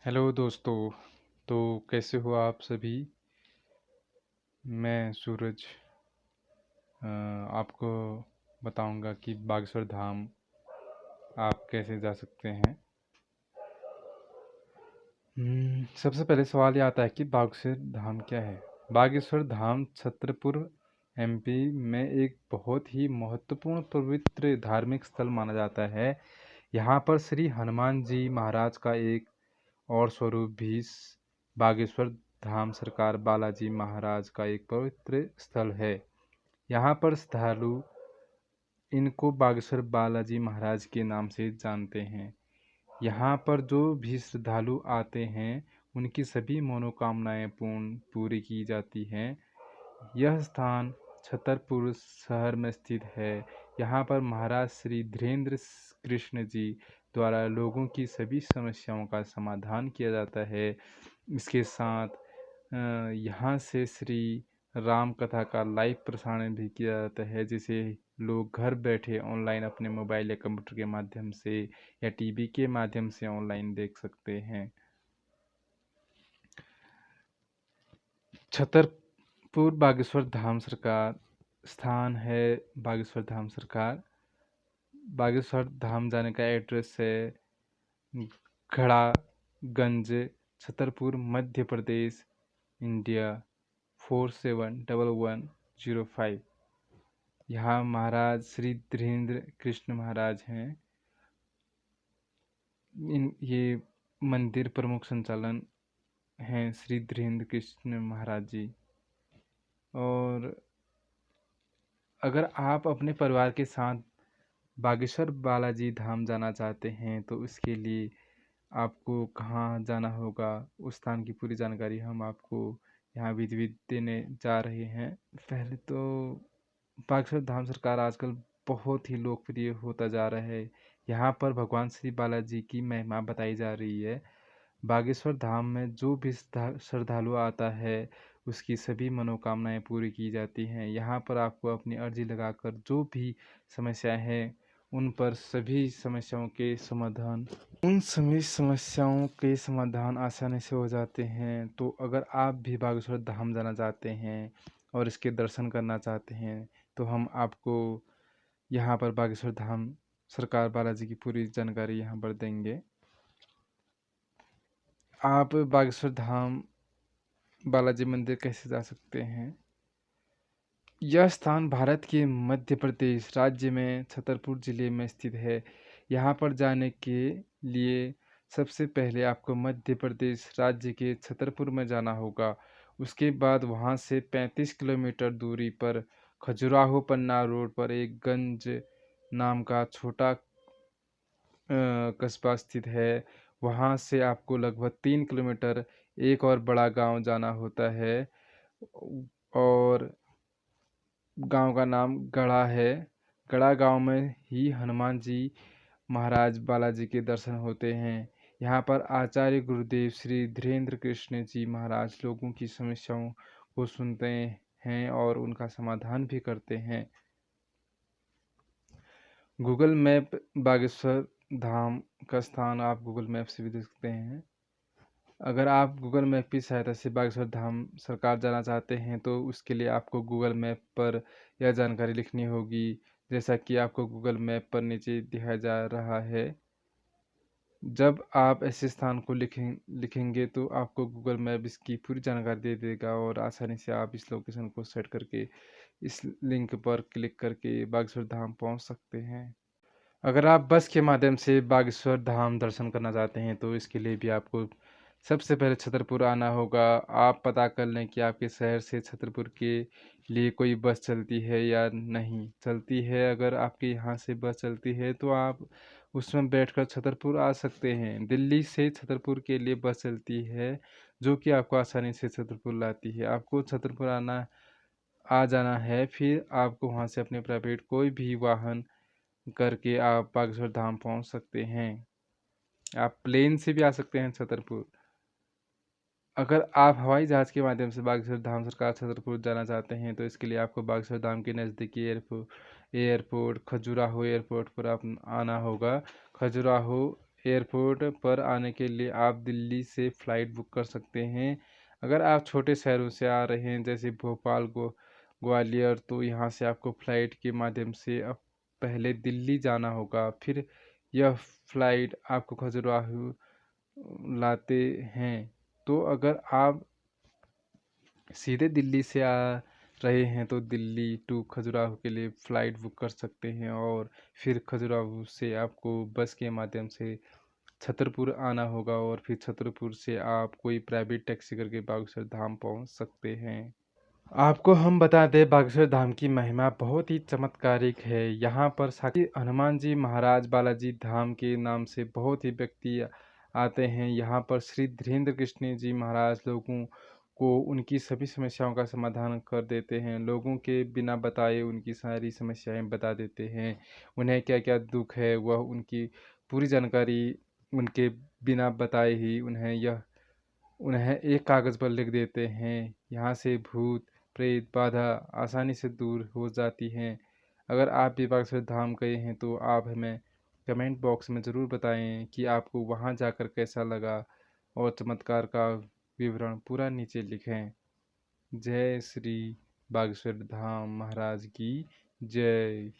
Hello दोस्तों। तो कैसे हो आप सभी। मैं सूरज आपको बताऊंगा कि बागेश्वर धाम आप कैसे जा सकते हैं। सबसे पहले सवाल ये आता है कि बागेश्वर धाम क्या है। बागेश्वर धाम छतरपुर एमपी में एक बहुत ही महत्वपूर्ण पवित्र धार्मिक स्थल माना जाता है। यहाँ पर श्री हनुमान जी महाराज का एक और स्वरूप भी बागेश्वर धाम सरकार बालाजी महाराज का एक पवित्र स्थल है। यहाँ पर श्रद्धालु इनको बागेश्वर बालाजी महाराज के नाम से जानते हैं। यहाँ पर जो भी श्रद्धालु आते हैं उनकी सभी मनोकामनाएं पूरी की जाती हैं। यह स्थान छतरपुर शहर में स्थित है। यहाँ पर महाराज श्री धीरेन्द्र कृष्ण जी द्वारा लोगों की सभी समस्याओं का समाधान किया जाता है। इसके साथ यहाँ से श्री राम कथा का लाइव प्रसारण भी किया जाता है, जिसे लोग घर बैठे ऑनलाइन अपने मोबाइल या कंप्यूटर के माध्यम से या टीवी के माध्यम से ऑनलाइन देख सकते हैं। छतरपुर बागेश्वर धाम सरकार स्थान है। बागेश्वर धाम सरकार बागेश्वर धाम जाने का एड्रेस है घड़ागंज, छतरपुर, मध्य प्रदेश, इंडिया 471105। यहाँ महाराज श्री धीरेन्द्र कृष्ण महाराज हैं। ये मंदिर प्रमुख संचालन हैं श्री धीरेन्द्र कृष्ण महाराज जी। और अगर आप अपने परिवार के साथ बागेश्वर बालाजी धाम जाना चाहते हैं तो इसके लिए आपको कहाँ जाना होगा, उस स्थान की पूरी जानकारी हम आपको यहाँ विधिवत देने जा रहे हैं। पहले तो बागेश्वर धाम सरकार आजकल बहुत ही लोकप्रिय होता जा रहा है। यहाँ पर भगवान श्री बालाजी की महिमा बताई जा रही है। बागेश्वर धाम में जो भी श्रद्धालु आता है उसकी सभी मनोकामनाएं पूरी की जाती हैं। यहाँ पर आपको अपनी अर्जी लगाकर जो भी समस्याएं हैं उन सभी समस्याओं के समाधान आसानी से हो जाते हैं। तो अगर आप भी बागेश्वर धाम जाना चाहते हैं और इसके दर्शन करना चाहते हैं तो हम आपको यहाँ पर बागेश्वर धाम सरकार बालाजी की पूरी जानकारी यहाँ पर देंगे। आप बागेश्वर धाम बालाजी मंदिर कैसे जा सकते हैं। यह स्थान भारत के मध्य प्रदेश राज्य में छतरपुर जिले में स्थित है। यहाँ पर जाने के लिए सबसे पहले आपको मध्य प्रदेश राज्य के छतरपुर में जाना होगा। उसके बाद वहाँ से 35 किलोमीटर दूरी पर खजुराहो पन्ना रोड पर एक गंज नाम का छोटा कस्बा स्थित है। वहाँ से आपको लगभग 3 किलोमीटर एक और बड़ा गांव जाना होता है और गांव का नाम गढ़ा है। गढ़ा गांव में ही हनुमान जी महाराज बालाजी के दर्शन होते हैं। यहाँ पर आचार्य गुरुदेव श्री धीरेन्द्र कृष्ण जी महाराज लोगों की समस्याओं को सुनते हैं और उनका समाधान भी करते हैं। गूगल मैप बागेश्वर धाम का स्थान आप गूगल मैप से भी देख सकते हैं। अगर आप गूगल मैप की सहायता से बागेश्वर धाम सरकार जाना चाहते हैं तो उसके लिए आपको गूगल मैप पर यह जानकारी लिखनी होगी, जैसा कि आपको गूगल मैप पर नीचे दिखाया जा रहा है। जब आप ऐसे स्थान को लिखेंगे तो आपको गूगल मैप इसकी पूरी जानकारी दे देगा और आसानी से आप इस लोकेशन को सेट करके इस लिंक पर क्लिक करके बागेश्वर धाम पहुंच सकते हैं। अगर आप बस के माध्यम से बागेश्वर धाम दर्शन करना चाहते हैं तो इसके लिए भी आपको सबसे पहले छतरपुर आना होगा। आप पता कर लें कि आपके शहर से छतरपुर के लिए कोई बस चलती है या नहीं चलती है। अगर आपके यहाँ से बस चलती है तो आप उसमें बैठकर छतरपुर आ सकते हैं। दिल्ली से छतरपुर के लिए बस चलती है जो कि आपको आसानी से छतरपुर लाती है। आपको छतरपुर आ जाना है, फिर आपको वहाँ से अपने प्राइवेट कोई भी वाहन करके आप बागेश्वर धाम पहुँच सकते हैं। आप प्लेन से भी आ सकते हैं छतरपुर। अगर आप हवाई जहाज़ के माध्यम से बागेश्वर धाम सरकार छतरपुर जाना चाहते हैं तो इसके लिए आपको बागेश्वर धाम के नज़दीकी एयरपोर्ट खजुराहो एयरपोर्ट पर आप आना होगा। खजुराहो एयरपोर्ट पर आने के लिए आप दिल्ली से फ़्लाइट बुक कर सकते हैं। अगर आप छोटे शहरों से आ रहे हैं जैसे भोपाल, ग्वालियर, तो यहाँ से आपको फ़्लाइट के माध्यम से अब पहले दिल्ली जाना होगा। फिर यह फ़्लाइट आपको खजुराहो लाते हैं। तो अगर आप सीधे दिल्ली से आ रहे हैं तो दिल्ली टू खजुराहो के लिए फ़्लाइट बुक कर सकते हैं, और फिर खजुराहो से आपको बस के माध्यम से छतरपुर आना होगा, और फिर छतरपुर से आप कोई प्राइवेट टैक्सी करके बागेश्वर धाम पहुंच सकते हैं। आपको हम बता दें, बागेश्वर धाम की महिमा बहुत ही चमत्कारिक है। यहाँ पर साक्षी हनुमान जी महाराज बालाजी धाम के नाम से बहुत ही व्यक्ति आते हैं। यहाँ पर श्री धीरेन्द्र कृष्ण जी महाराज लोगों को उनकी सभी समस्याओं का समाधान कर देते हैं। लोगों के बिना बताए उनकी सारी समस्याएं बता देते हैं। उन्हें क्या क्या दुख है वह उनकी पूरी जानकारी उनके बिना बताए ही उन्हें एक कागज़ पर लिख देते हैं। यहाँ से भूत प्रेत बाधा आसानी से दूर हो जाती हैं। अगर आप भी बागेश्वर धाम गए हैं तो आप हमें कमेंट बॉक्स में ज़रूर बताएं कि आपको वहाँ जाकर कैसा लगा, और चमत्कार का विवरण पूरा नीचे लिखें। जय श्री बागेश्वर धाम महाराज की जय।